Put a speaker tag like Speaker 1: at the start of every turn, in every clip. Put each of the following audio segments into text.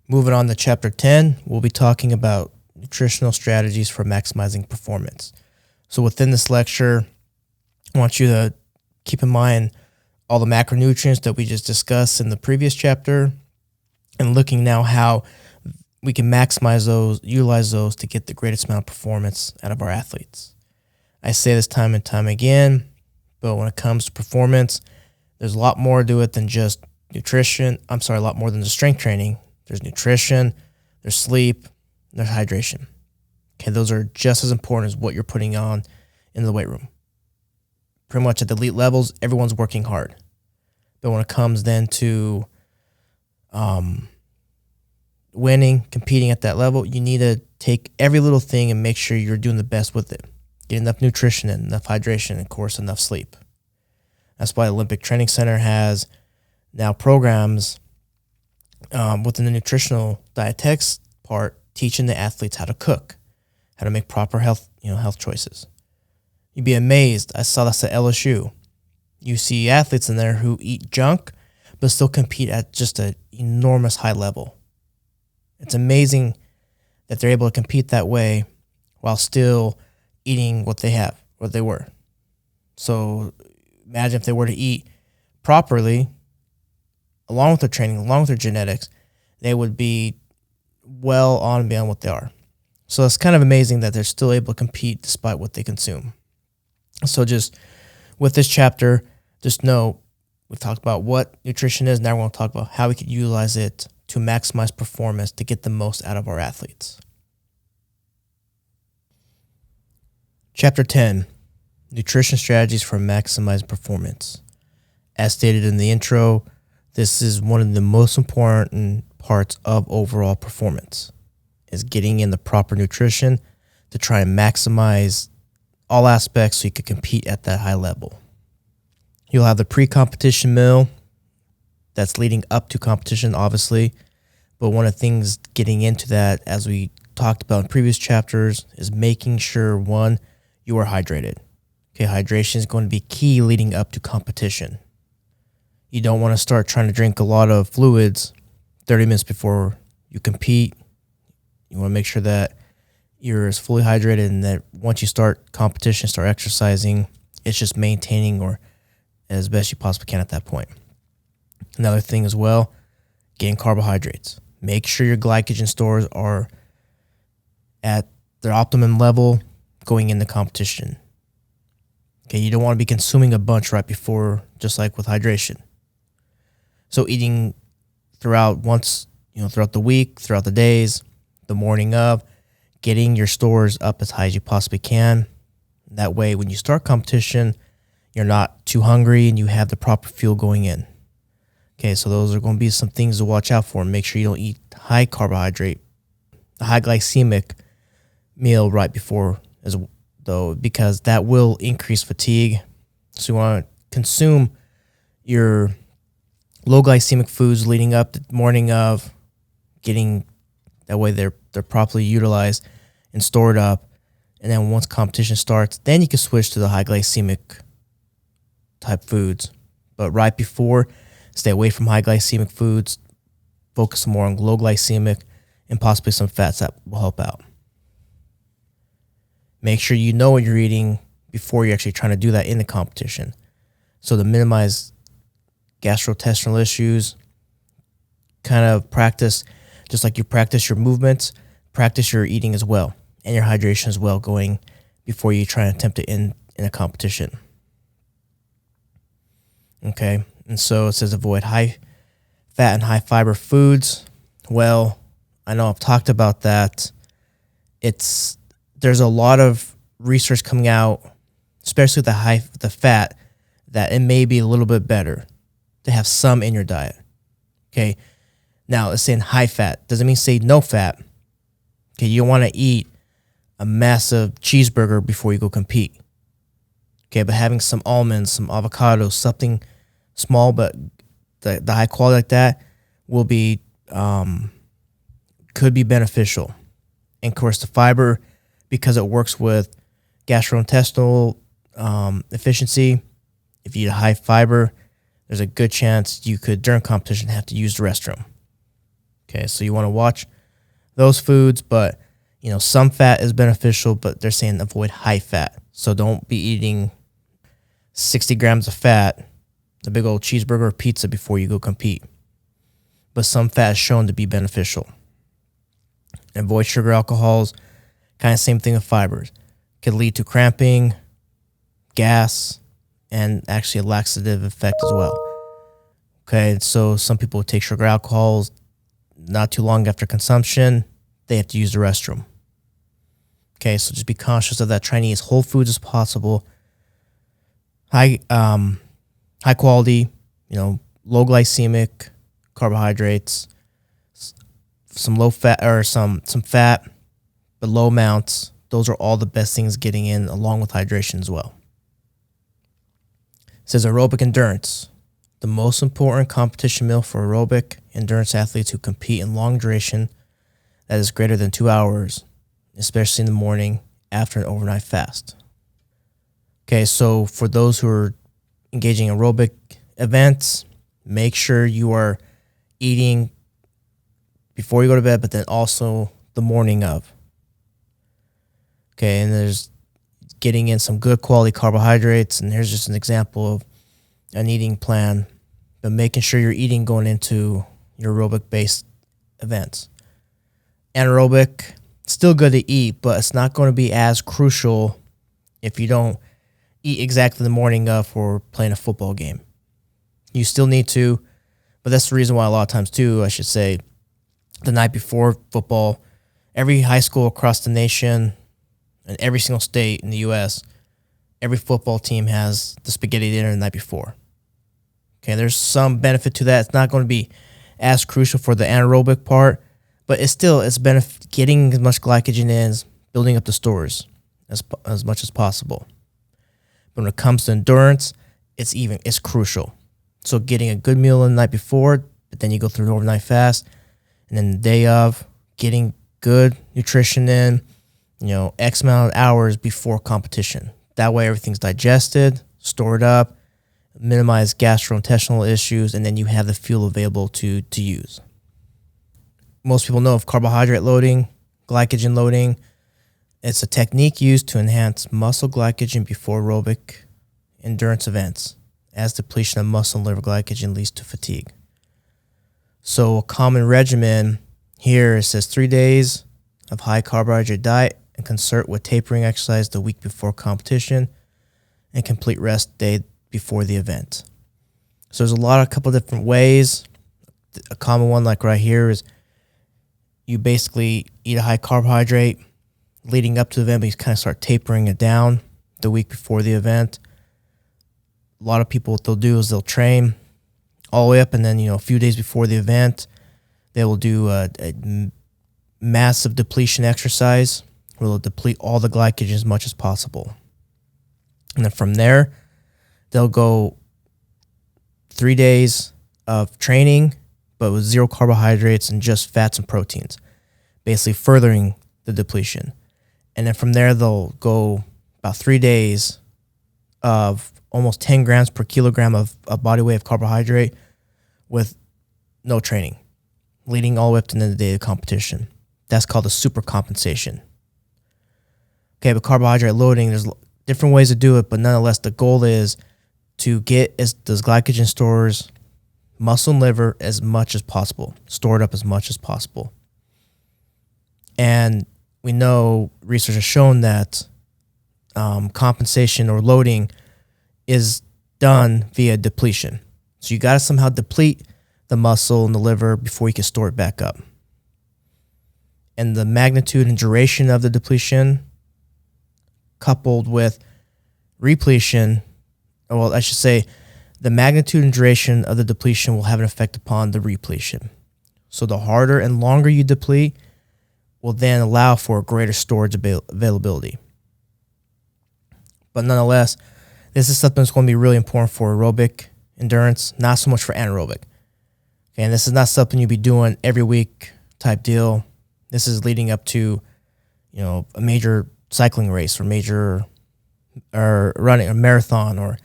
Speaker 1: Moving on to chapter 10, we'll be talking about nutritional strategies for maximizing performance. So within this lecture, I want you to keep in mind all the macronutrients that we just discussed in the previous chapter and looking now how we can maximize those, utilize those to get the greatest amount of performance out of our athletes. I say this time and time again, but when it comes to performance, there's a lot more to it than just nutrition. A lot more than just strength training. There's nutrition, there's sleep, there's hydration. Okay, those are just as important as what you're putting on in the weight room. Pretty much at the elite levels, everyone's working hard. But when it comes then to winning, competing at that level, you need to take every little thing and make sure you're doing the best with it. Get enough nutrition and enough hydration and, of course, enough sleep. That's why Olympic Training Center has now programs within the nutritional dietetics part, teaching the athletes how to cook, how to make proper health choices. You'd be amazed. I saw this at LSU. You see athletes in there who eat junk, but still compete at just an enormous high level. It's amazing that they're able to compete that way while still eating what they were. So imagine if they were to eat properly, along with their training, along with their genetics, they would be well on and beyond what they are. So it's kind of amazing that they're still able to compete despite what they consume. So just with this chapter, just know we've talked about what nutrition is. Now we're going to talk about how we could utilize it to maximize performance to get the most out of our athletes. Chapter 10, Nutrition Strategies for Maximizing Performance. As stated in the intro, this is one of the most important parts of overall performance, is getting in the proper nutrition to try and maximize all aspects so you can compete at that high level. You'll have the pre-competition meal that's leading up to competition, obviously, but one of the things getting into that, as we talked about in previous chapters, is making sure, one, you are hydrated. Okay, hydration is going to be key leading up to competition. You don't want to start trying to drink a lot of fluids 30 minutes before you compete. You want to make sure that you're as fully hydrated and that once you start competition, start exercising, it's just maintaining or as best you possibly can at that point. Another thing as well, getting carbohydrates. Make sure your glycogen stores are at their optimum level going into competition. Okay, you don't want to be consuming a bunch right before, just like with hydration. So eating throughout the week, throughout the days, the morning of, getting your stores up as high as you possibly can. That way, when you start competition, you're not too hungry and you have the proper fuel going in. Okay, so those are going to be some things to watch out for. Make sure you don't eat high carbohydrate, a high glycemic meal right before, because that will increase fatigue. So you want to consume your low glycemic foods leading up to the morning of, getting that way they're properly utilized and stored up. And then once competition starts, then you can switch to the high glycemic type foods. But right before, stay away from high glycemic foods, focus more on low glycemic and possibly some fats that will help out. Make sure you know what you're eating before you're actually trying to do that in the competition. So to minimize gastrointestinal issues, kind of practice, just like you practice your movements, practice your eating as well and your hydration as well going before you try and attempt it in a competition. Okay, and so it says avoid high fat and high fiber foods. Well, I know I've talked about that. There's a lot of research coming out, especially the fat, that it may be a little bit better to have some in your diet. Okay, now it's saying high fat. Doesn't mean say no fat. Okay, you don't want to eat a massive cheeseburger before you go compete. Okay, but having some almonds, some avocados, something small but the high quality like that will be could be beneficial. And of course, the fiber, because it works with gastrointestinal efficiency, if you eat a high fiber, there's a good chance you could, during competition, have to use the restroom. Okay, so you want to watch those foods, but some fat is beneficial, but they're saying avoid high fat. So don't be eating 60 grams of fat, a big old cheeseburger or pizza before you go compete. But some fat is shown to be beneficial. Avoid sugar alcohols, kind of same thing with fibers. Could lead to cramping, gas, and actually a laxative effect as well. Okay, so some people take sugar alcohols, not too long after consumption, they have to use the restroom. Okay, so just be conscious of that. Try and eat as whole foods as possible. High quality, low glycemic carbohydrates, some low fat or some fat, but low amounts. Those are all the best things getting in, along with hydration as well. It says aerobic endurance. The most important competition meal for aerobic endurance athletes who compete in long duration that is greater than 2 hours, especially in the morning after an overnight fast. Okay, so for those who are engaging in aerobic events, make sure you are eating before you go to bed, but then also the morning of. Okay, and there's getting in some good quality carbohydrates, and here's just an example of an eating plan, but making sure you're eating going into your aerobic-based events. Anaerobic, still good to eat, but it's not going to be as crucial if you don't eat exactly the morning of for playing a football game. You still need to, but that's the reason why a lot of times too, I should say, the night before football, every high school across the nation and every single state in the U.S., every football team has the spaghetti dinner the night before. Okay, there's some benefit to that. It's not going to be as crucial for the anaerobic part, but it's getting as much glycogen in, building up the stores as much as possible. But when it comes to endurance, it's crucial. So getting a good meal the night before, but then you go through an overnight fast, and then the day of, getting good nutrition in, X amount of hours before competition. That way everything's digested, stored up, minimize gastrointestinal issues, and then you have the fuel available to use. Most people know of carbohydrate loading, glycogen loading. It's a technique used to enhance muscle glycogen before aerobic endurance events, as depletion of muscle and liver glycogen leads to fatigue. So a common regimen here, it says 3 days of high carbohydrate diet and concert with tapering exercise the week before competition and complete rest day before the event. So there's a couple different ways. A common one like right here is you basically eat a high carbohydrate leading up to the event, but you kind of start tapering it down the week before the event. A lot of people, what they'll do is they'll train all the way up, and then, a few days before the event, they will do a massive depletion exercise where they'll deplete all the glycogen as much as possible. And then from there, they'll go 3 days of training, but with zero carbohydrates and just fats and proteins, basically furthering the depletion. And then from there, they'll go about 3 days of almost 10 grams per kilogram of body weight of carbohydrate with no training, leading all the way up to the end of the day of competition. That's called a super compensation. Okay, but carbohydrate loading, there's different ways to do it, but nonetheless, the goal is to get those glycogen stores, muscle and liver as much as possible, stored up as much as possible. And we know research has shown that compensation or loading is done via depletion. So you got to somehow deplete the muscle and the liver before you can store it back up. And the magnitude and duration of the depletion coupled with repletion, well, I should say the magnitude and duration of the depletion will have an effect upon the repletion. So the harder and longer you deplete will then allow for greater storage availability. But nonetheless, this is something that's going to be really important for aerobic endurance, not so much for anaerobic. Okay, and this is not something you'll be doing every week type deal. This is leading up to, a major cycling race or running a marathon or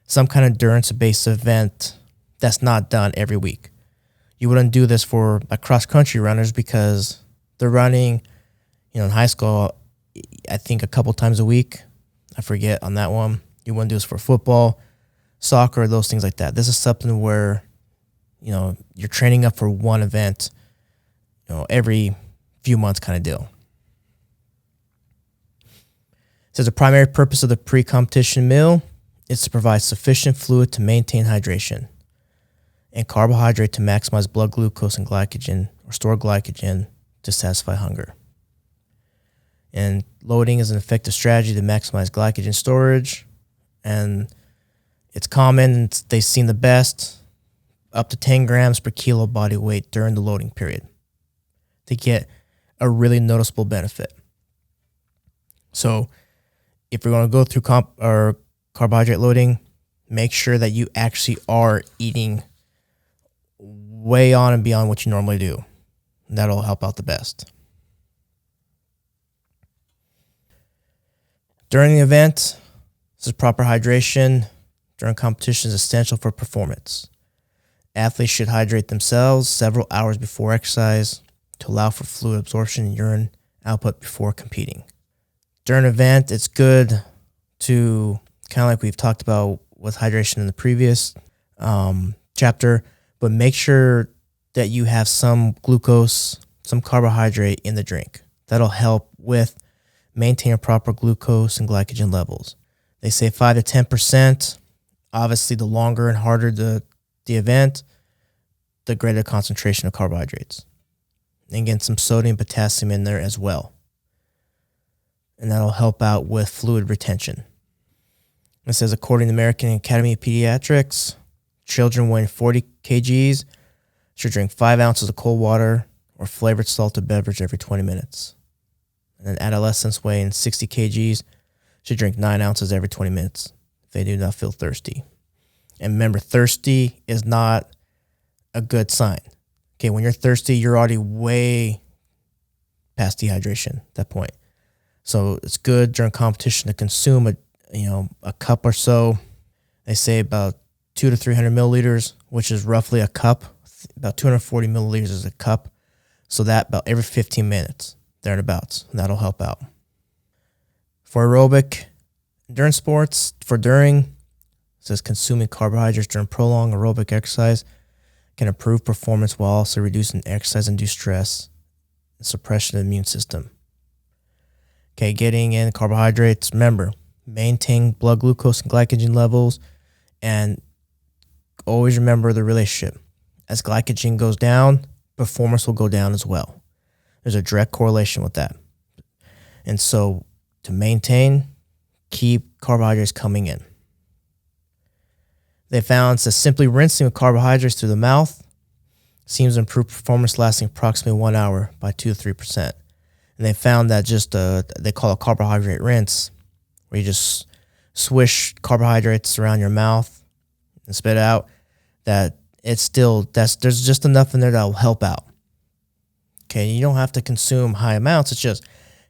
Speaker 1: some kind of endurance-based event that's not done every week. You wouldn't do this for like cross country runners because they're running, in high school, I think a couple times a week. I forget on that one. You wouldn't do this for football, soccer, those things like that. This is something where, you're training up for one event, every few months kind of deal. It says the primary purpose of the pre-competition meal is to provide sufficient fluid to maintain hydration and carbohydrate to maximize blood glucose and glycogen or store glycogen to satisfy hunger. And loading is an effective strategy to maximize glycogen storage, and it's common, and they've seen the best, up to 10 grams per kilo body weight during the loading period to get a really noticeable benefit. So if we're going to go through carbohydrate loading, make sure that you actually are eating way on and beyond what you normally do. That'll help out the best. During the event, this is proper hydration during competition is essential for performance. Athletes should hydrate themselves several hours before exercise to allow for fluid absorption and urine output before competing. During an event, it's good to, kind of like we've talked about with hydration in the previous chapter, but make sure that you have some glucose, some carbohydrate in the drink. That'll help with maintaining proper glucose and glycogen levels. They say 5 to 10%. Obviously, the longer and harder the event, the greater concentration of carbohydrates. And get some sodium, potassium in there as well. And that'll help out with fluid retention. It says, according to the American Academy of Pediatrics, children weighing 40 kgs should drink 5 ounces of cold water or flavored salted beverage every 20 minutes. And adolescents weighing 60 kgs should drink 9 ounces every 20 minutes if they do not feel thirsty. And remember, thirsty is not a good sign. Okay, when you're thirsty, you're already way past dehydration at that point. So it's good during competition to consume a cup or so. They say about 200 to 300 milliliters, which is roughly a cup. About 240 milliliters is a cup. So that about every 15 minutes, thereabouts. And that'll help out. For aerobic endurance sports, it says consuming carbohydrates during prolonged aerobic exercise can improve performance while also reducing exercise-induced stress and suppression of the immune system. Okay, getting in carbohydrates, remember, maintain blood glucose and glycogen levels, and always remember the relationship. As glycogen goes down, performance will go down as well. There's a direct correlation with that. And so to maintain, keep carbohydrates coming in. They found that simply rinsing with carbohydrates through the mouth seems to improve performance lasting approximately 1 hour by 2 to 3%. And they found that they call it carbohydrate rinse, where you just swish carbohydrates around your mouth and spit it out, there's just enough in there that will help out. Okay, you don't have to consume high amounts. It's just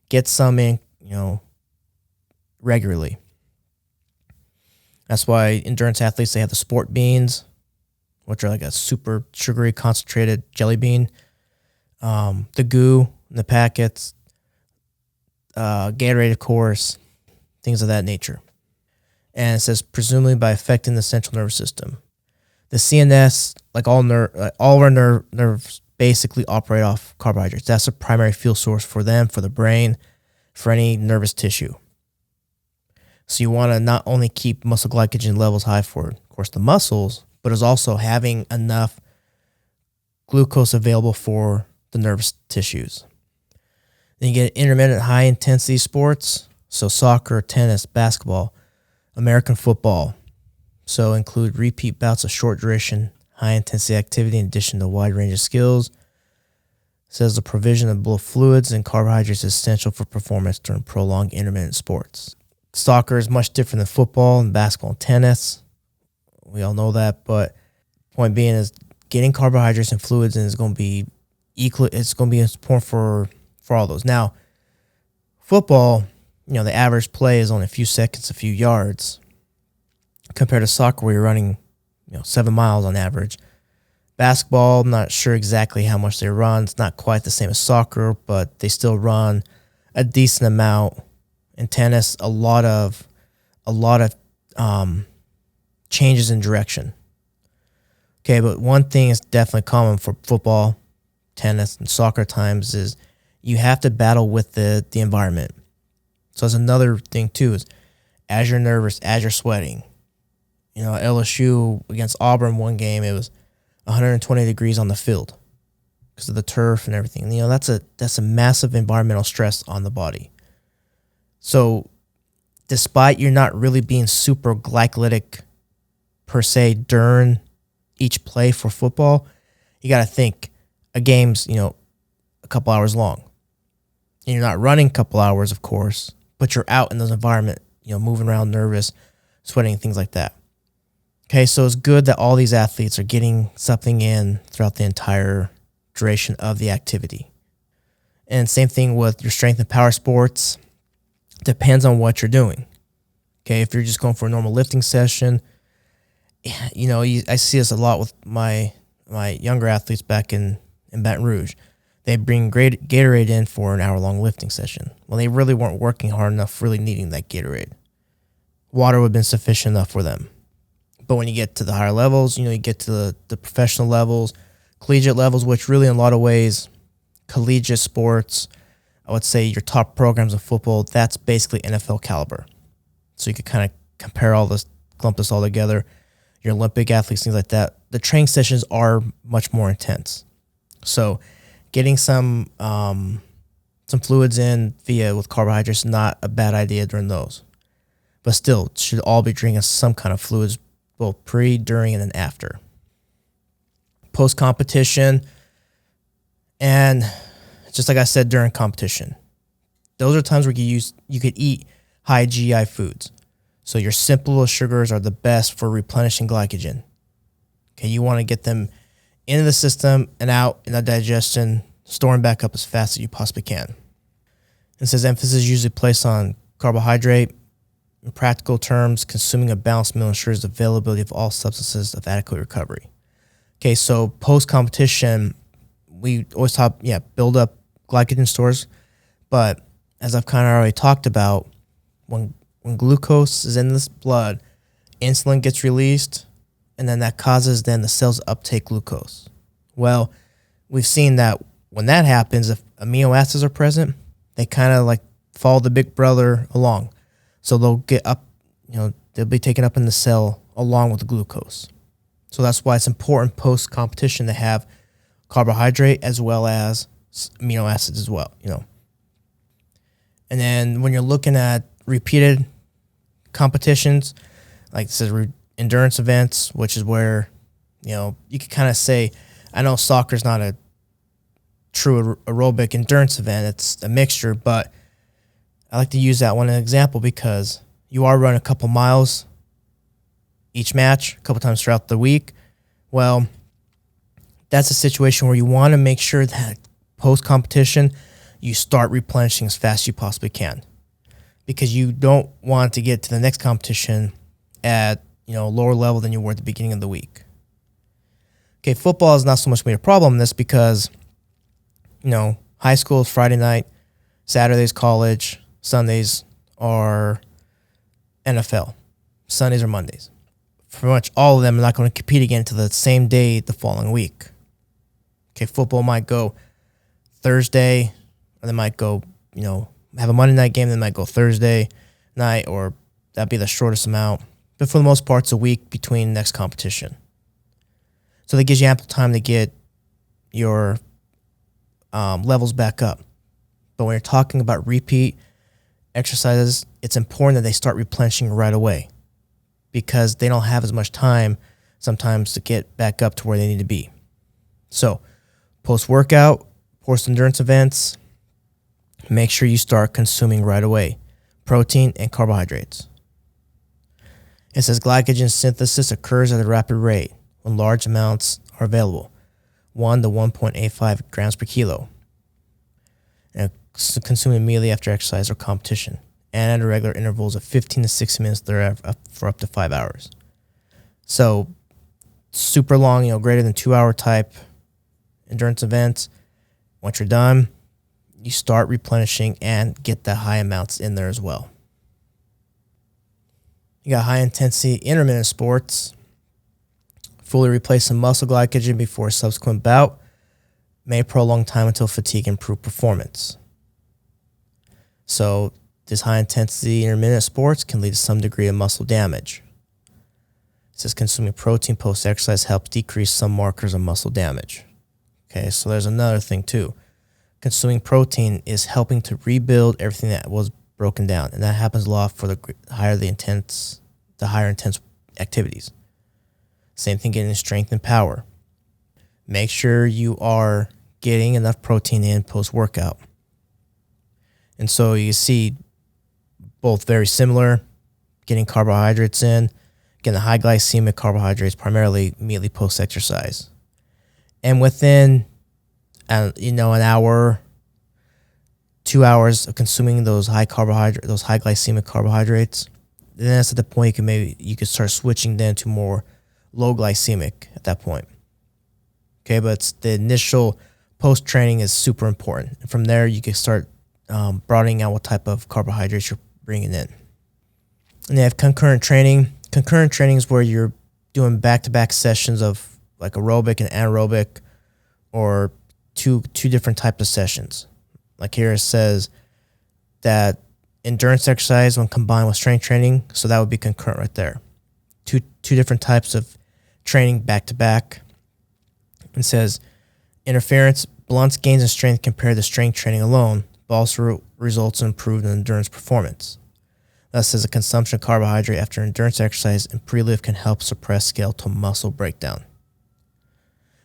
Speaker 1: get some in, regularly. That's why endurance athletes, they have the sport beans, which are like a super sugary concentrated jelly bean. The goo in the packets, Gatorade, of course, things of that nature. And it says presumably by affecting the central nervous system. The CNS, like all of our nerves, basically operate off carbohydrates. That's the primary fuel source for them, for the brain, for any nervous tissue. So you want to not only keep muscle glycogen levels high for, of course, the muscles, but is also having enough glucose available for the nervous tissues. Then you get intermittent high-intensity sports, so soccer, tennis, basketball, American football. So include repeat bouts of short-duration, high-intensity activity in addition to a wide range of skills. It says the provision of both fluids and carbohydrates is essential for performance during prolonged intermittent sports. Soccer is much different than football and basketball and tennis. We all know that, but point being is getting carbohydrates and fluids in is going to be equal. It's going to be important for all those. Now, football, the average play is only a few seconds, a few yards, compared to soccer where you're running, 7 miles on average. Basketball, I'm not sure exactly how much they run. It's not quite the same as soccer, but they still run a decent amount. In tennis, a lot of changes in direction. Okay, but one thing is definitely common for football, tennis, and soccer times is you have to battle with the environment. So that's another thing too, is as you're nervous, as you're sweating. LSU against Auburn one game, it was 120 degrees on the field because of the turf and everything. That's a massive environmental stress on the body. So despite you're not really being super glycolytic per se during each play for football, you got to think a game's, a couple hours long. And you're not running a couple hours, of course, but you're out in those environment, moving around nervous, sweating, things like that. Okay, so it's good that all these athletes are getting something in throughout the entire duration of the activity. And same thing with your strength and power sports. Depends on what you're doing. Okay, if you're just going for a normal lifting session, I see this a lot with my younger athletes back in Baton Rouge. They bring great Gatorade in for an hour-long lifting session. Well, they really weren't working hard enough, really needing that Gatorade. Water would have been sufficient enough for them. But when you get to the higher levels, you get to the professional levels, collegiate levels, which really in a lot of ways, collegiate sports, I would say your top programs of football, that's basically NFL caliber. So you could kind of compare all this, clump this all together. Your Olympic athletes, things like that. The training sessions are much more intense. So getting some fluids in with carbohydrates is not a bad idea during those. But still, should all be drinking some kind of fluids both pre, during, and then after. Post-competition, and just like I said during competition, those are times where you could eat high GI foods. So your simple sugars are the best for replenishing glycogen. Okay, you want to get them into the system and out in the digestion, storing back up as fast as you possibly can. It says emphasis is usually placed on carbohydrate. In practical terms, consuming a balanced meal ensures the availability of all substances of adequate recovery. Okay, so post-competition, we always talk, build up glycogen stores. But as I've kind of already talked about, when glucose is in this blood, insulin gets released, and then that causes then the cells to uptake glucose. Well, we've seen that when that happens, if amino acids are present, they kind of like follow the big brother along. So they'll get up, they'll be taken up in the cell along with the glucose. So that's why it's important post-competition to have carbohydrate as well as amino acids as well, And then when you're looking at repeated competitions, like this is endurance events, which is where, you could kind of say, I know soccer is not a true aerobic endurance event. It's a mixture, but I like to use that one as an example because you are running a couple miles each match, a couple times throughout the week. Well, that's a situation where you want to make sure that post-competition, you start replenishing as fast as you possibly can because you don't want to get to the next competition at, lower level than you were at the beginning of the week. Okay, football is not so much made a problem in this because, high school is Friday night, Saturday's college, Sundays are NFL, Sundays are Mondays. Pretty much all of them are not going to compete again until the same day the following week. Okay, football might go Thursday, or they might go, have a Monday night game, they might go Thursday night, or that'd be the shortest amount. But for the most part, it's a week between next competition. So that gives you ample time to get your levels back up. But when you're talking about repeat exercises, it's important that they start replenishing right away because they don't have as much time sometimes to get back up to where they need to be. So post-workout, post-endurance events, make sure you start consuming right away protein and carbohydrates. It says glycogen synthesis occurs at a rapid rate when large amounts are available, 1 to 1.85 grams per kilo, and consumed immediately after exercise or competition, and at irregular intervals of 15 to 60 minutes thereafter for up to 5 hours. So super long, greater than 2 hour type endurance events, once you're done, you start replenishing and get the high amounts in there as well. You got high intensity intermittent sports. Fully replace some muscle glycogen before a subsequent bout. May prolong time until fatigue improve performance. So this high intensity intermittent sports can lead to some degree of muscle damage. It says consuming protein post-exercise helps decrease some markers of muscle damage. Okay, so there's another thing too. Consuming protein is helping to rebuild everything that was broken down, and that happens a lot for the higher intense activities. Same thing getting strength and power. Make sure you are getting enough protein in post-workout. And so you see both very similar, getting carbohydrates in, getting the high glycemic carbohydrates primarily immediately post-exercise. And within an hour, 2 hours of consuming those high glycemic carbohydrates, then that's at the point you could start switching then to more low glycemic at that point. Okay, but it's the initial post-training is super important. And from there, you can start broadening out what type of carbohydrates you're bringing in. And they have concurrent training. Concurrent training is where you're doing back-to-back sessions of like aerobic and anaerobic, or two different types of sessions. Like here it says that endurance exercise when combined with strength training, so that would be concurrent right there. Two different types of training back-to-back. It says interference blunts gains in strength compared to strength training alone, but also results in improved endurance performance. Thus, as a consumption of carbohydrate after endurance exercise and pre-lift can help suppress skeletal muscle breakdown.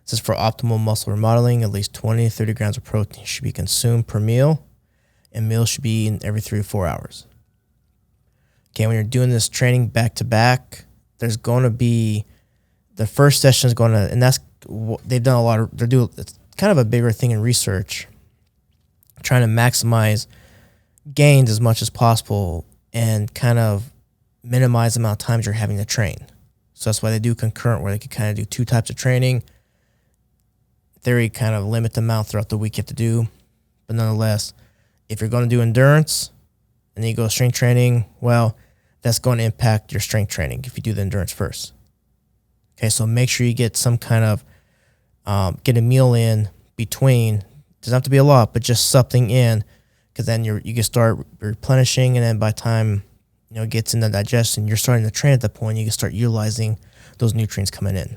Speaker 1: It says for optimal muscle remodeling, at least 20 to 30 grams of protein should be consumed per meal, and meals should be eaten every 3 to 4 hours. Okay, when you're doing this training back-to-back, there's going to be, the first session is going to, and that's, they've done a lot of, it's kind of a bigger thing in research, trying to maximize gains as much as possible and kind of minimize the amount of times you're having to train. So that's why they do concurrent, where they can kind of do 2 types of training. In theory, kind of limit the amount throughout the week you have to do. But nonetheless, if you're going to do endurance and then you go strength training, well, that's going to impact your strength training if you do the endurance first. Okay, so make sure you get some kind of, get a meal in between. Doesn't have to be a lot, but just something in, because then you can start replenishing, and then by the time it gets into digestion, you're starting to train at that point. You can start utilizing those nutrients coming in.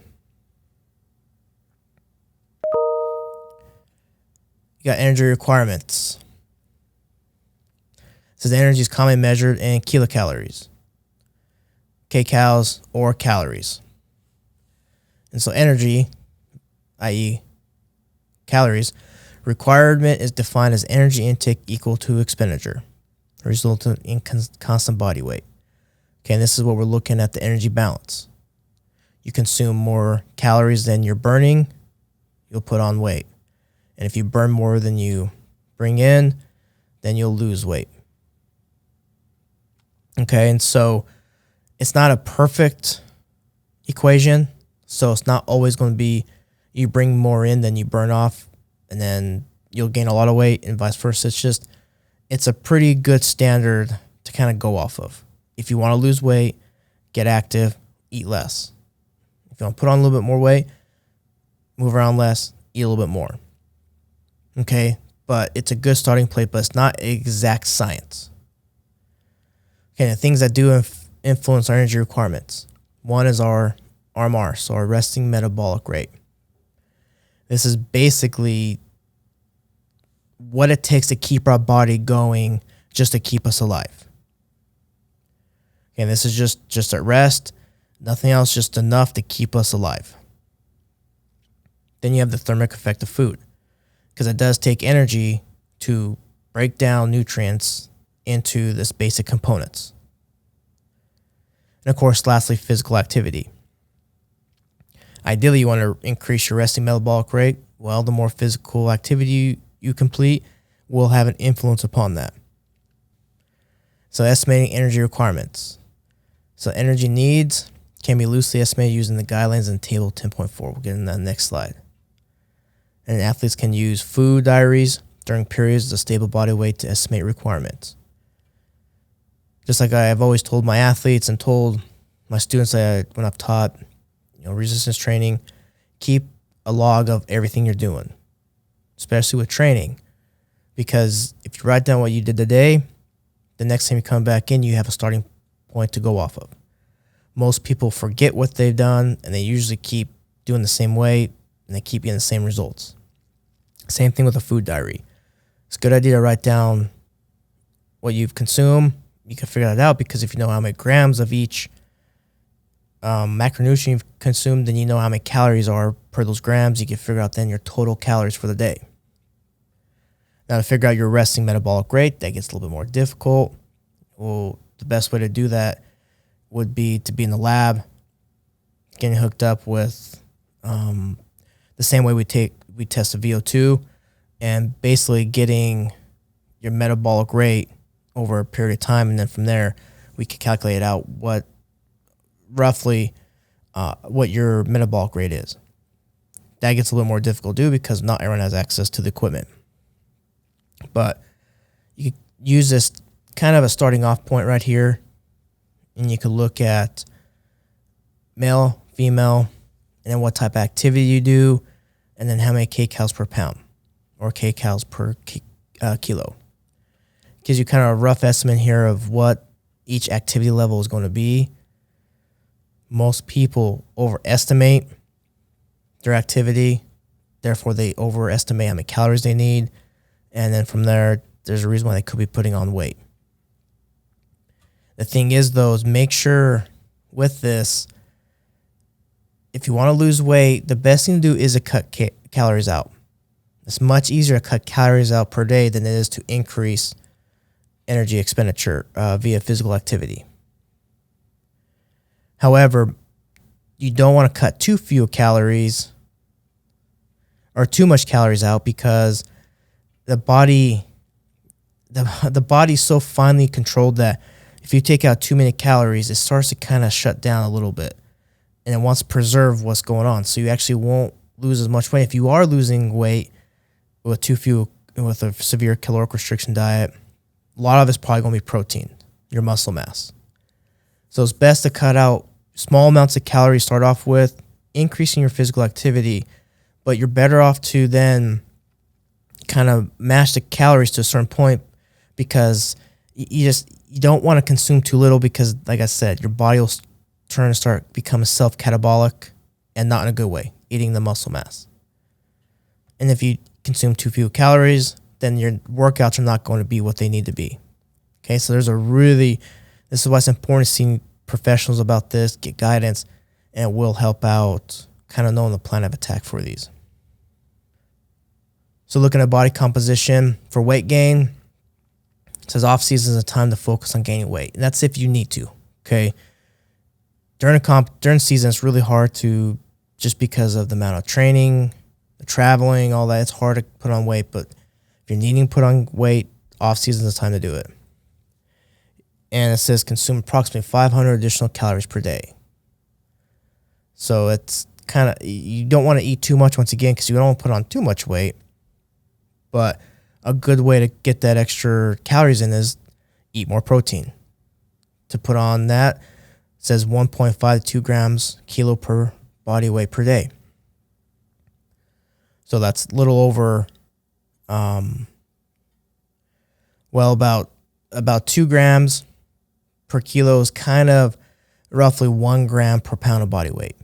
Speaker 1: You got energy requirements. It says energy is commonly measured in kilocalories, kcals, or calories. And so energy, i.e. calories, requirement is defined as energy intake equal to expenditure, resulting in constant body weight. Okay, and this is what we're looking at, the energy balance. You consume more calories than you're burning, you'll put on weight. And if you burn more than you bring in, then you'll lose weight. Okay, and so it's not a perfect equation. So it's not always going to be you bring more in than you burn off, and then you'll gain a lot of weight, and vice versa. It's a pretty good standard to kind of go off of. If you want to lose weight, get active, eat less. If you want to put on a little bit more weight, move around less, eat a little bit more. Okay, but it's a good starting place, but it's not exact science. Okay, the things that do influence our energy requirements. One is our RMR, so our resting metabolic rate. This is basically what it takes to keep our body going, just to keep us alive. Okay, this is just at rest, nothing else, just enough to keep us alive. Then you have the thermic effect of food, because it does take energy to break down nutrients into this basic components. And of course, lastly, physical activity. Ideally, you want to increase your resting metabolic rate. Well, the more physical activity you complete will have an influence upon that. So estimating energy requirements. So energy needs, can be loosely estimated using the guidelines in table 10.4. We'll get in that next slide. And athletes can use food diaries during periods of stable body weight to estimate requirements. Just like I've always told my athletes and told my students when I've taught resistance training, keep a log of everything you're doing, especially with training. Because if you write down what you did today, the next time you come back in, you have a starting point to go off of. Most people forget what they've done, and they usually keep doing the same way, and they keep getting the same results. Same thing with a food diary. It's a good idea to write down what you've consumed. You can figure that out because if you know how many grams of each macronutrient you've consumed, then you know how many calories are per those grams. You can figure out then your total calories for the day. Now to figure out your resting metabolic rate, that gets a little bit more difficult. Well, the best way to do that would be to be in the lab, getting hooked up with the same way we test the VO2, and basically getting your metabolic rate over a period of time, and then from there we can calculate out what your metabolic rate is. That gets a little more difficult to do because not everyone has access to the equipment. But you could use this kind of a starting off point right here, and you could look at male, female, and then what type of activity you do, and then how many kcals per pound or kcals per kilo. Gives you kind of a rough estimate here of what each activity level is going to be. Most people overestimate their activity, therefore they overestimate how many calories they need, and then from there, there's a reason why they could be putting on weight. The thing is, though, is make sure with this, if you want to lose weight, the best thing to do is to cut calories out. It's much easier to cut calories out per day than it is to increase energy expenditure via physical activity. However, you don't want to cut too few calories or too much calories out because the body's so finely controlled that if you take out too many calories, it starts to kind of shut down a little bit, and it wants to preserve what's going on. So you actually won't lose as much weight. If you are losing weight with a severe caloric restriction diet, a lot of it's probably going to be protein, your muscle mass. So it's best to cut out small amounts of calories, start off with, increasing your physical activity, but you're better off to then kind of mash the calories to a certain point because you don't want to consume too little because, like I said, your body will start becoming self-catabolic and not in a good way, eating the muscle mass. And if you consume too few calories, then your workouts are not going to be what they need to be. Okay, so this is why it's important to see professionals about this, get guidance, and it will help out kind of knowing the plan of attack for these. So looking at body composition for weight gain, it says off season is a time to focus on gaining weight. And that's if you need to, okay? During season, it's really hard to, just because of the amount of training, the traveling, all that, it's hard to put on weight. But if you're needing to put on weight, off season is the time to do it. And it says consume approximately 500 additional calories per day. So it's kind of, you don't want to eat too much once again because you don't want to put on too much weight. But a good way to get that extra calories in is eat more protein. To put on that, it says 1.5 to 2 grams kilo per body weight per day. So that's a little over, about 2 grams per kilo is kind of roughly 1 gram per pound of body weight.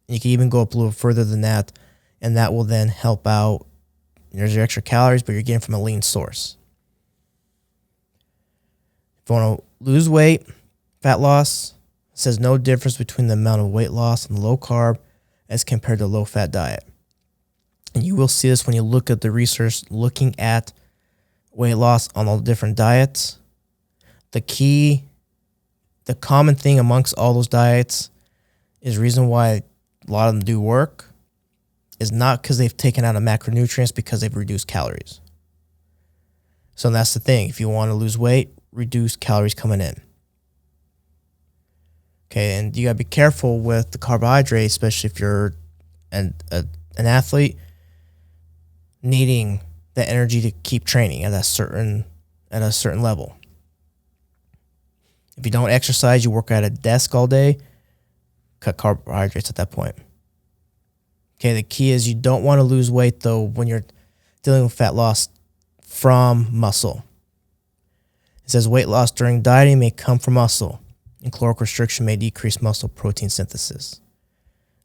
Speaker 1: You can even go up a little further than that, and that will then help out. There's your extra calories, but you're getting from a lean source. If you want to lose weight, fat loss, it says no difference between the amount of weight loss in the low carb as compared to low fat diet. And you will see this when you look at the research looking at weight loss on all the different diets. The common thing amongst all those diets is reason why a lot of them do work is not because they've taken out of macronutrients, because they've reduced calories. So that's the thing. If you want to lose weight, reduce calories coming in. Okay, and you gotta be careful with the carbohydrates, especially if you're an athlete needing the energy to keep training at a certain level. If you don't exercise, you work at a desk all day, cut carbohydrates at that point. Okay, the key is you don't want to lose weight though when you're dealing with fat loss from muscle. It says weight loss during dieting may come from muscle, and caloric restriction may decrease muscle protein synthesis.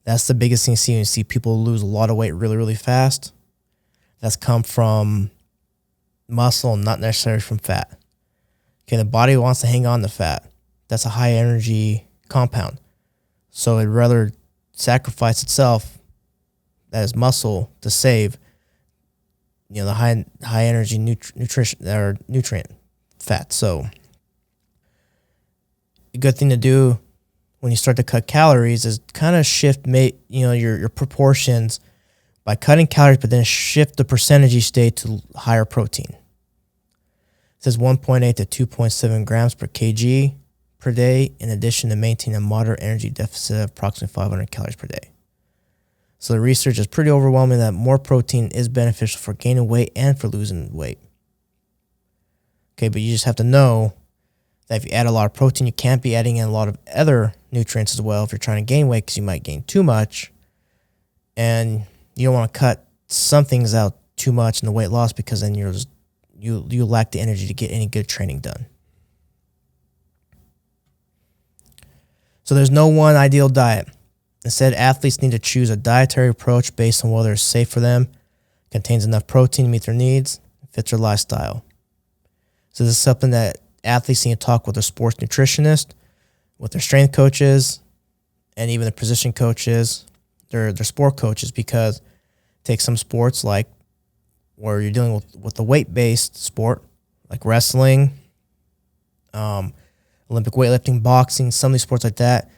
Speaker 1: That's the biggest thing you see when you see people lose a lot of weight really, really fast. That's come from muscle, not necessarily from fat. Okay, the body wants to hang on to fat. That's a high energy compound. So it'd rather sacrifice itself as muscle to save, the high energy nutrition or nutrient fat. So a good thing to do when you start to cut calories is kind of shift your proportions by cutting calories, but then shift the percentage each day to higher protein. It says 1.8 to 2.7 grams per kg per day, in addition to maintaining a moderate energy deficit of approximately 500 calories per day. So the research is pretty overwhelming that more protein is beneficial for gaining weight and for losing weight. Okay, but you just have to know that if you add a lot of protein, you can't be adding in a lot of other nutrients as well if you're trying to gain weight, because you might gain too much. And you don't want to cut some things out too much in the weight loss, because then you lack the energy to get any good training done. So there's no one ideal diet. Instead, athletes need to choose a dietary approach based on whether it's safe for them, contains enough protein to meet their needs, and fits their lifestyle. So this is something that athletes need to talk with their sports nutritionist, with their strength coaches, and even the position coaches, their sport coaches, because take some sports like where you're dealing with the weight-based sport, like wrestling, Olympic weightlifting, boxing, some of these sports like that,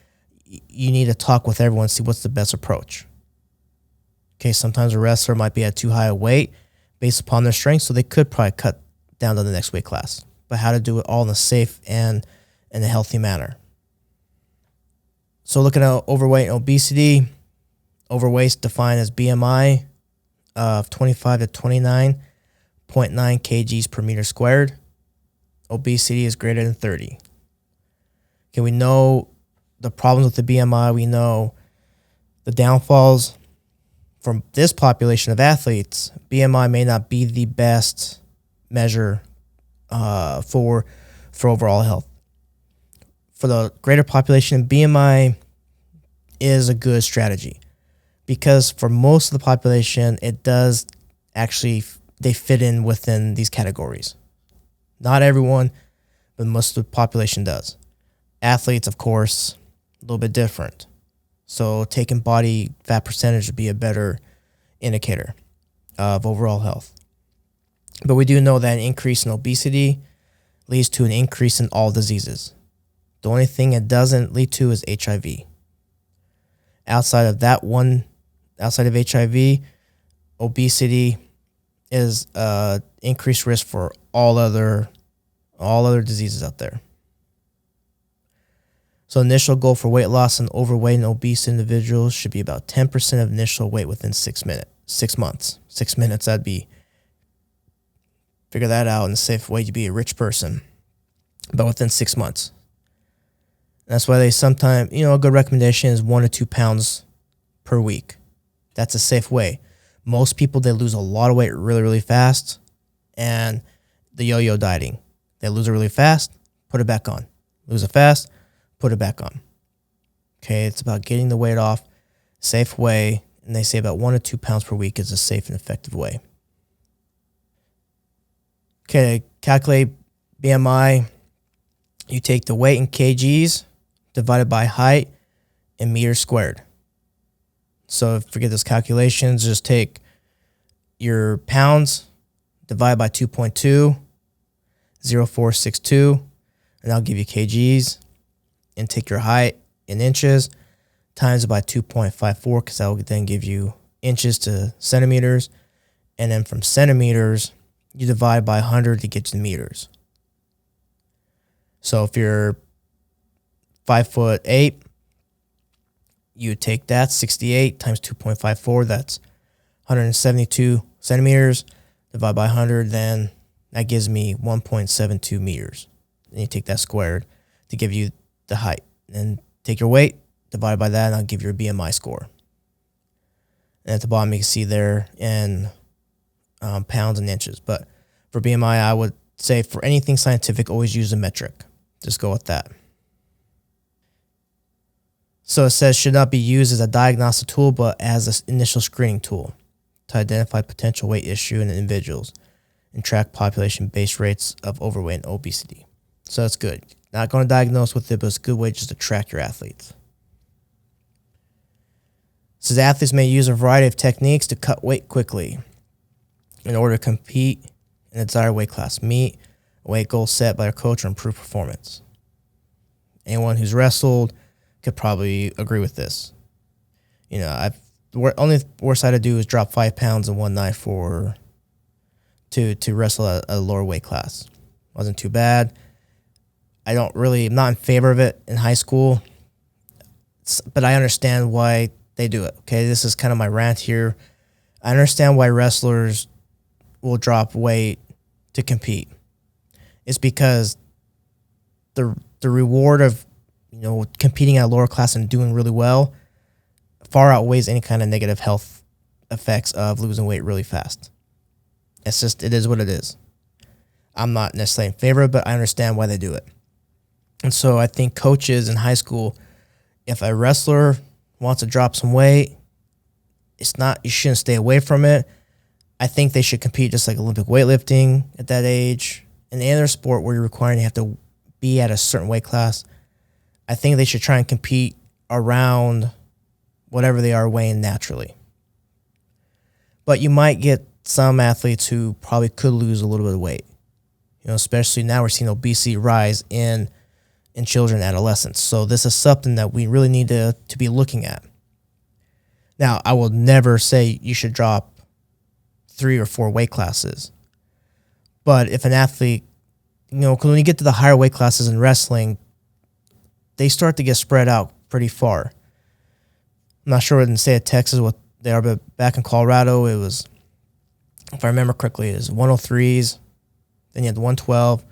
Speaker 1: you need to talk with everyone and see what's the best approach. Okay, sometimes a wrestler might be at too high a weight based upon their strength, so they could probably cut down to the next weight class. But how to do it all in a safe and in a healthy manner. So looking at overweight and obesity, overweight is defined as BMI of 25 to 29.9 kgs per meter squared. Obesity is greater than 30. Okay, we know the problems with the BMI. We know the downfalls from this population of athletes. BMI may not be the best measure for overall health. For the greater population, BMI is a good strategy, because for most of the population, it does actually, they fit in within these categories. Not everyone, but most of the population does. Athletes, of course, a little bit different. So taking body fat percentage would be a better indicator of overall health. But we do know that an increase in obesity leads to an increase in all diseases. The only thing it doesn't lead to is HIV. Outside of HIV, obesity is increased risk for all other diseases out there. So initial goal for weight loss in overweight and obese individuals should be about 10% of initial weight within 6 months. 6 minutes, that'd be, figure that out in a safe way to be a rich person, but within 6 months. That's why they sometimes, a good recommendation is 1 to 2 pounds per week. That's a safe way. Most people, they lose a lot of weight really, really fast, and the yo-yo dieting. They lose it really fast, put it back on. Lose it fast, put it back on. Okay, it's about getting the weight off, safe way, and they say about 1 to 2 pounds per week is a safe and effective way. Okay, calculate BMI. You take the weight in kgs divided by height in meters squared. So forget those calculations. Just take your pounds, divide by 2.2, 0.462, and that'll give you kgs. And take your height in inches, times it by 2.54, because that will then give you inches to centimeters. And then from centimeters, you divide by 100 to get to meters. So if you're 5'8", you take that 68 times 2.54. That's 172 centimeters. Divide by 100, then that gives me 1.72 meters. Then you take that squared to give you the height. And take your weight, divide by that, and I'll give you a BMI score. And at the bottom, you can see there in pounds and inches. But for BMI, I would say for anything scientific, always use a metric. Just go with that. So it says should not be used as a diagnostic tool, but as an initial screening tool to identify potential weight issue in individuals and track population-based rates of overweight and obesity. So that's good. Not going to diagnose with it, but it's a good way just to track your athletes. It says athletes may use a variety of techniques to cut weight quickly in order to compete in a desired weight class, meet a weight goal set by a coach, or improve performance. Anyone who's wrestled could probably agree with this. The only worst I had to do is drop 5 pounds in one night to wrestle at a lower weight class. Wasn't too bad. I'm not in favor of it in high school, but I understand why they do it. Okay, this is kind of my rant here. I understand why wrestlers will drop weight to compete. It's because the reward of competing at a lower class and doing really well far outweighs any kind of negative health effects of losing weight really fast. It is what it is. I'm not necessarily in favor of it, but I understand why they do it. And so I think coaches in high school, if a wrestler wants to drop some weight, you shouldn't stay away from it. I think they should compete just like Olympic weightlifting at that age. In any other sport where you're requiring you have to be at a certain weight class, I think they should try and compete around whatever they are weighing naturally. But you might get some athletes who probably could lose a little bit of weight. Especially now we're seeing obesity rise in children and adolescents. So this is something that we really need to be looking at. Now, I will never say you should drop 3 or 4 weight classes. But if an athlete, because when you get to the higher weight classes in wrestling, they start to get spread out pretty far. I'm not sure in the state of Texas what they are, but back in Colorado, it was, if I remember correctly, it was 103s, then you had the 112,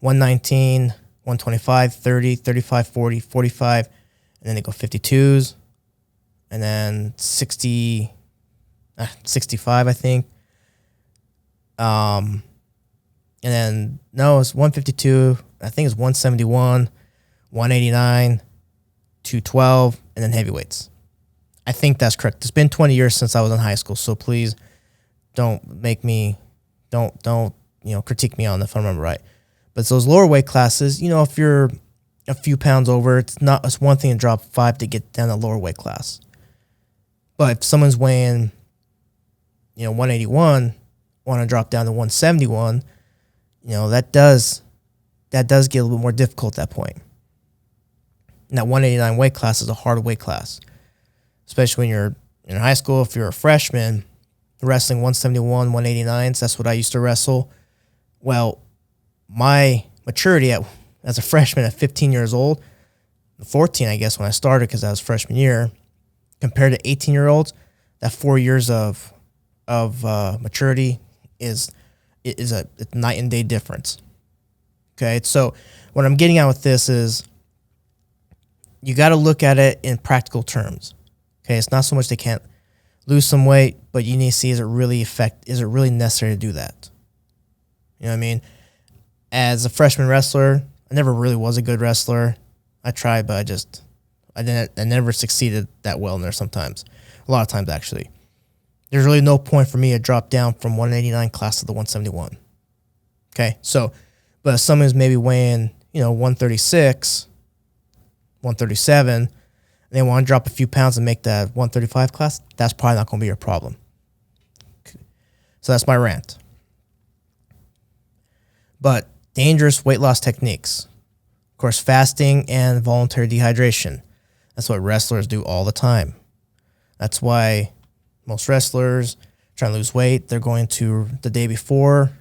Speaker 1: 119, 125, 30, 35, 40, 45, and then they go 52s, and then 65, I think. And then, no, it's 152, I think it's 171, 189, 212, and then heavyweights. I think that's correct. It's been 20 years since I was in high school, so please don't critique me on if I remember right. But it's those lower weight classes, if you're a few pounds over, it's one thing to drop 5 to get down to lower weight class. But if someone's weighing, 181, want to drop down to 171, that does get a little bit more difficult at that point. And that 189 weight class is a hard weight class, especially when you're in high school. If you're a freshman, wrestling 171, 189s, that's what I used to wrestle. Well, my maturity as a freshman at 15 years old, 14, I guess, when I started because I was freshman year, compared to 18-year-olds, that 4 years of maturity is a night and day difference. Okay, so what I'm getting at with this is you got to look at it in practical terms. Okay, it's not so much they can't lose some weight, but you need to see is it really necessary to do that? You know what I mean? As a freshman wrestler, I never really was a good wrestler. I tried, but I never succeeded that well in there sometimes. A lot of times, actually. There's really no point for me to drop down from 189 class to the 171. Okay, so, but if someone's maybe weighing, 136, 137, and they want to drop a few pounds and make that 135 class, that's probably not going to be your problem. Okay. So that's my rant. But dangerous weight loss techniques. Of course, fasting and voluntary dehydration. That's what wrestlers do all the time. That's why most wrestlers trying to lose weight, they're going to, the day before,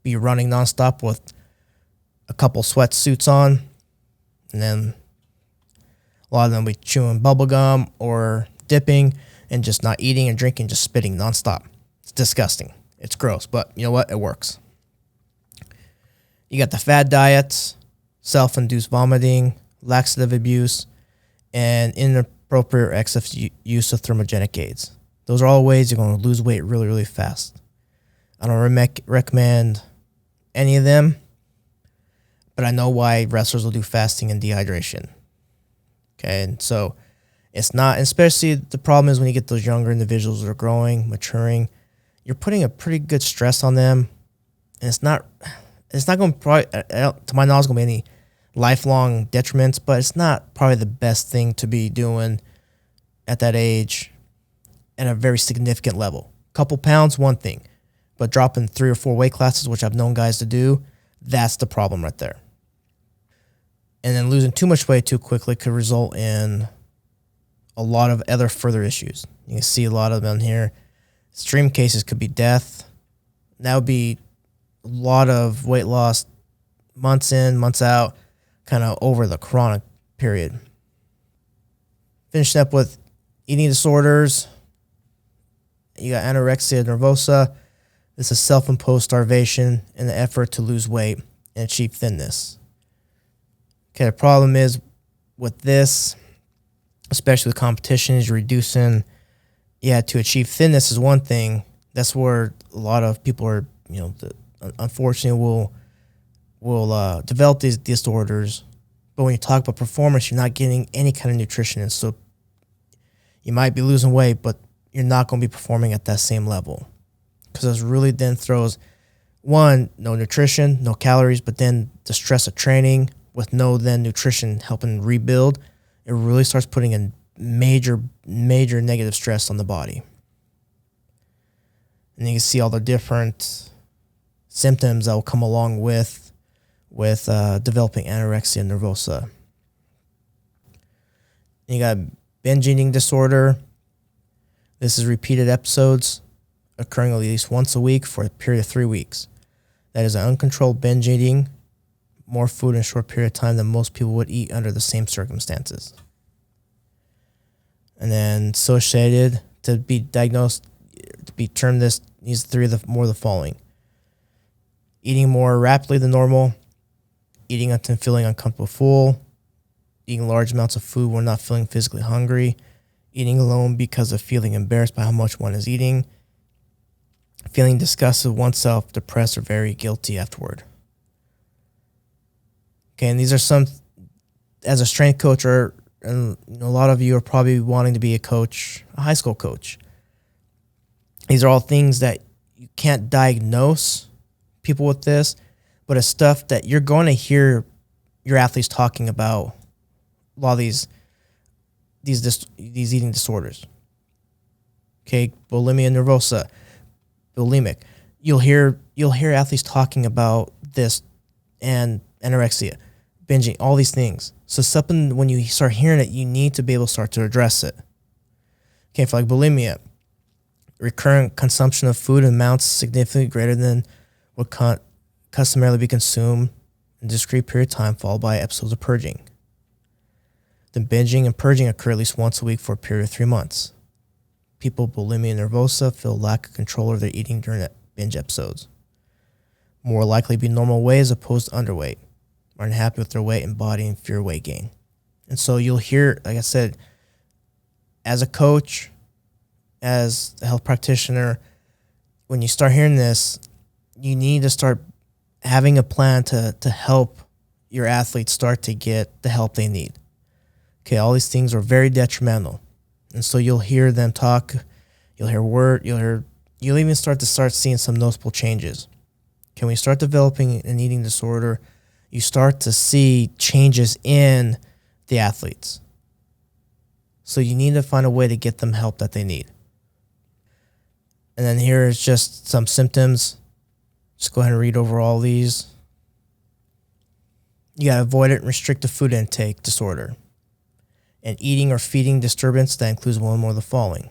Speaker 1: be running nonstop with a couple sweatsuits on, and then A lot of them will be chewing bubble gum or dipping and just not eating and drinking, just spitting nonstop. It's disgusting. It's gross, but you know what? It works. You got the fad diets, self-induced vomiting, laxative abuse, and inappropriate or excessive use of thermogenic aids. Those are all ways you're going to lose weight really, really fast. I don't recommend any of them, but I know why wrestlers will do fasting and dehydration. Okay, and so it's not, especially the problem is when you get those younger individuals that are growing, maturing, you're putting a pretty good stress on them, and it's not going to probably, to my knowledge, going to be any lifelong detriments, but it's not probably the best thing to be doing at that age at a very significant level. Couple pounds, one thing, but dropping 3 or 4 weight classes, which I've known guys to do, that's the problem right there. And then losing too much weight too quickly could result in a lot of other further issues. You can see a lot of them here. Extreme cases could be death. That would be a lot of weight loss months in, months out, kind of over the chronic period. Finishing up with eating disorders. You got anorexia nervosa. This is self-imposed starvation in the effort to lose weight and achieve thinness. Okay, the problem is with this, especially with competition, is you're reducing, to achieve thinness is one thing. That's where a lot of people are, unfortunately will develop these disorders. But when you talk about performance, you're not getting any kind of nutrition. And so you might be losing weight, but you're not going to be performing at that same level. Because it really then throws, one, no nutrition, no calories, but then the stress of training with no then nutrition helping rebuild, it really starts putting in major negative stress on the body. And you can see all the different symptoms that will come along with developing anorexia nervosa. And you got binge eating disorder. This is repeated episodes occurring at least once a week for a period of 3 weeks. That is an uncontrolled binge eating, more food in a short period of time than most people would eat under the same circumstances. And then associated, to be diagnosed, to be termed this, needs more of the following. Eating more rapidly than normal, eating until feeling uncomfortable full, eating large amounts of food when not feeling physically hungry, eating alone because of feeling embarrassed by how much one is eating, feeling disgusted with oneself, depressed, or very guilty afterward. Okay, and these are some, as a strength coach, a lot of you are probably wanting to be a coach, a high school coach. These are all things that you can't diagnose people with this, but it's stuff that you're going to hear your athletes talking about. A lot of these eating disorders. Okay, bulimia nervosa, bulimic. You'll hear athletes talking about this and anorexia, binging, all these things. So something, when you start hearing it, you need to be able to start to address it. Okay, for like bulimia, recurrent consumption of food in amounts significantly greater than what customarily be consumed in a discrete period of time, followed by episodes of purging. Then binging and purging occur at least once a week for a period of 3 months. People with bulimia nervosa feel lack of control over their eating during binge episodes. More likely to be normal weight as opposed to underweight, are unhappy with their weight and body and fear weight gain. And so you'll hear, like I said, as a coach, as a health practitioner, when you start hearing this, you need to start having a plan to help your athletes start to get the help they need. Okay, all these things are very detrimental. And so you'll hear them talk, you'll even start seeing some noticeable changes. Okay, when you start developing an eating disorder, you start to see changes in the athletes. So you need to find a way to get them help that they need. And then here is just some symptoms. Just go ahead and read over all these. You got avoidant restrictive food intake disorder. An eating or feeding disturbance that includes one or more of the following.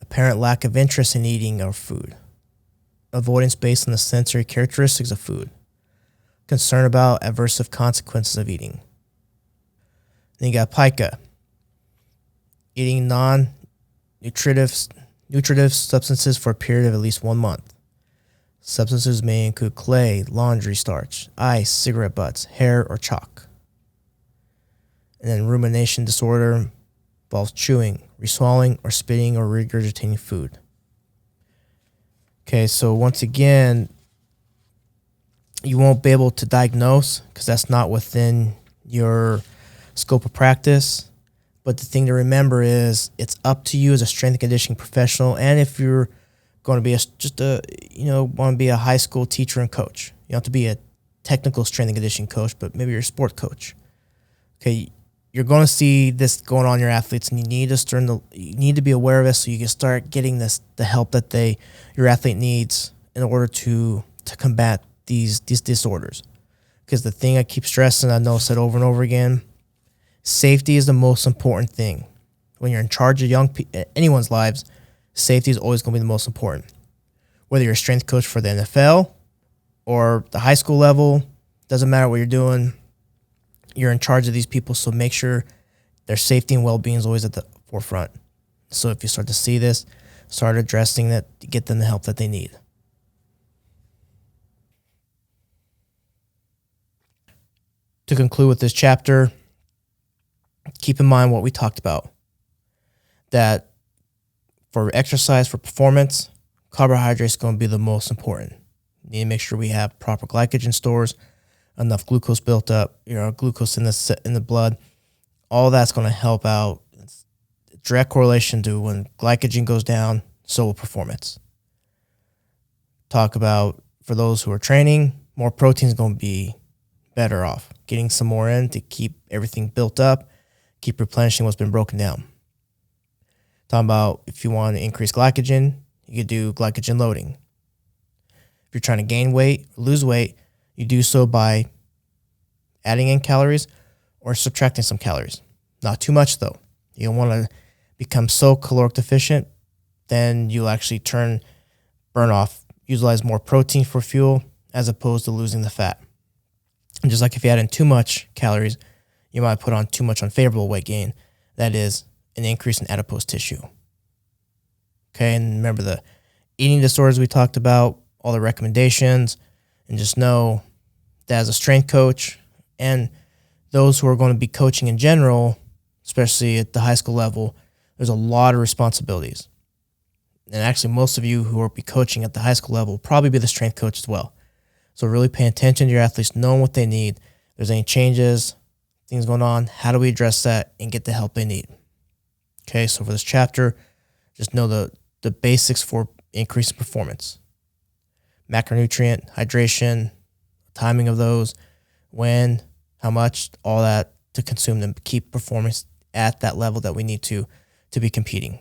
Speaker 1: Apparent lack of interest in eating or food. Avoidance based on the sensory characteristics of food. Concern about aversive consequences of eating. Then you got pica, eating nutritive substances for a period of at least 1 month. Substances may include clay, laundry starch, ice, cigarette butts, hair, or chalk. And then rumination disorder involves chewing, reswallowing, or spitting or regurgitating food. Okay, so once again, you won't be able to diagnose because that's not within your scope of practice. But the thing to remember is it's up to you as a strength and conditioning professional, and if you're going to be want to be a high school teacher and coach. You don't have to be a technical strength and conditioning coach, but maybe you're a sport coach. Okay, you're going to see this going on in your athletes, and you need to be aware of it so you can start getting the help that your athlete needs in order to combat these disorders. Because the thing I keep stressing, I know I said over and over again, safety is the most important thing. When you're in charge of anyone's lives, safety is always going to be the most important. Whether you're a strength coach for the NFL or the high school level, doesn't matter what you're doing, you're in charge of these people, so make sure their safety and well-being is always at the forefront. So if you start to see this, start addressing that to get them the help that they need. To conclude with this chapter, keep in mind what we talked about. That for exercise, for performance, carbohydrates are going to be the most important. You need to make sure we have proper glycogen stores, enough glucose built up, glucose in the blood. All that's going to help out. It's a direct correlation to when glycogen goes down, so will performance. Talk about for those who are training, more protein is going to be better off. Getting some more in to keep everything built up, keep replenishing what's been broken down. Talking about if you want to increase glycogen, you could do glycogen loading. If you're trying to gain weight, lose weight, you do so by adding in calories or subtracting some calories. Not too much though. You don't want to become so caloric deficient, then you'll actually burn off, utilize more protein for fuel as opposed to losing the fat. And just like if you add in too much calories, you might put on too much unfavorable weight gain. That is an increase in adipose tissue. Okay, and remember the eating disorders we talked about, all the recommendations, and just know that as a strength coach and those who are going to be coaching in general, especially at the high school level, there's a lot of responsibilities. And actually most of you who will be coaching at the high school level will probably be the strength coach as well. So really pay attention to your athletes, knowing what they need. If there's any changes, things going on, how do we address that and get the help they need? Okay, so for this chapter, just know the basics for increasing performance. Macronutrient, hydration, timing of those, when, how much, all that to consume them, keep performance at that level that we need to be competing.